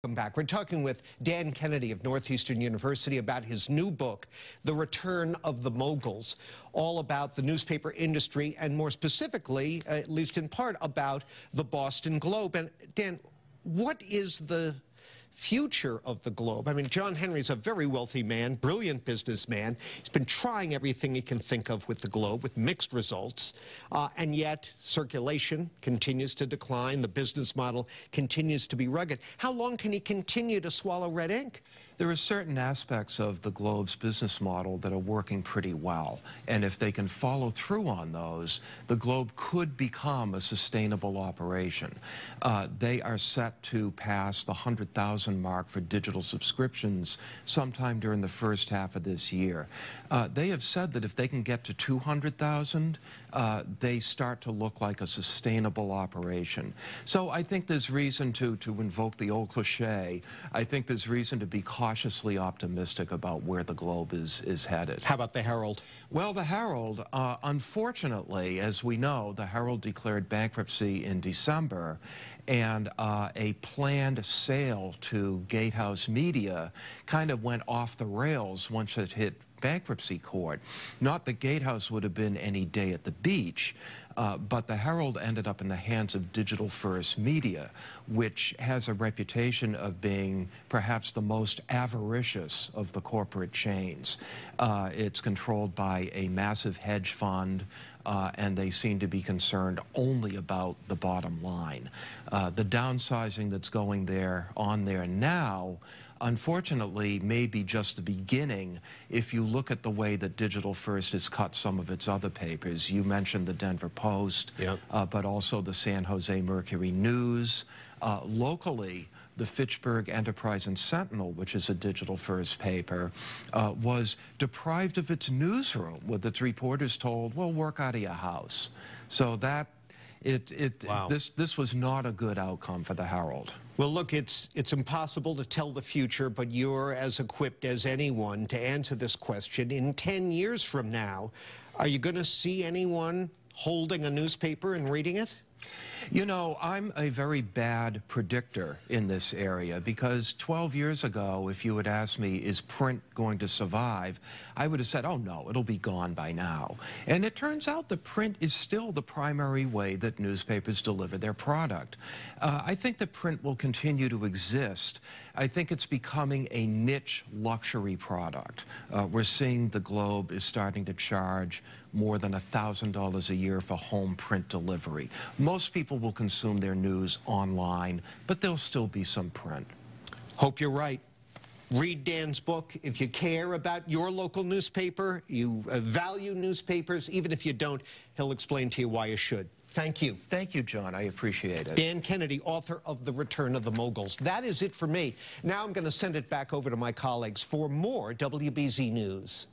Welcome back. We're talking with Dan Kennedy of Northeastern University about his new book, The Return of the Moguls, all about the newspaper industry and more specifically, at least in part, about the Boston Globe. And Dan, what is the future of the Globe? I mean, John Henry's a very wealthy man, brilliant businessman. He's been trying everything he can think of with the Globe with mixed results, and yet circulation continues to decline. The business model continues to be rugged. How long can he continue to swallow red ink? There are certain aspects of the Globe's business model that are working pretty well, and if they can follow through on those, the Globe could become a sustainable operation. They are set to pass the 100,000 mark for digital subscriptions sometime during the first half of this year. They have said that if they can get to 200,000, they start to look like a sustainable operation. So I think there's reason to invoke the old cliche. I think there's reason to be cautiously optimistic about where the Globe is headed. How about the Herald? Well, the Herald, unfortunately, as we know, the Herald declared bankruptcy in December, and a planned sale to Gatehouse Media kind of went off the rails once it hit bankruptcy court. Not that Gatehouse would have been any day at the beach, but the Herald ended up in the hands of Digital First Media, which has a reputation of being perhaps the most avaricious of the corporate chains. It's controlled by a massive hedge fund, and they seem to be concerned only about the bottom line. The downsizing that's going on there now, unfortunately, may be just the beginning if you look at the way that Digital First has cut some of its other papers. You mentioned the Denver Post, yep. But also the San Jose Mercury News. Locally, the Fitchburg Enterprise and Sentinel, which is a Digital First paper, was deprived of its newsroom, with its reporters told, well, work out of your house. So that, wow. This was not a good outcome for the Herald. Well, look, it's impossible to tell the future, but you're as equipped as anyone to answer this question. In 10 years from now, are you going to see anyone holding a newspaper and reading it? You know, I'm a very bad predictor in this area because 12 years ago, if you had asked me, is print going to survive, I would have said, oh no, it'll be gone by now. And it turns out that print is still the primary way that newspapers deliver their product. I think that print will continue to exist. I think it's becoming a niche luxury product. We're seeing the Globe is starting to charge more than $1,000 a year for home print delivery. Most people will consume their news online, but there'll still be some print. Hope you're right. Read Dan's book. If you care about your local newspaper, you value newspapers, even if you don't, he'll explain to you why you should. Thank you. Thank you, John. I appreciate it. Dan Kennedy, author of The Return of the Moguls. That is it for me. Now I'm going to send it back over to my colleagues for more WBZ News.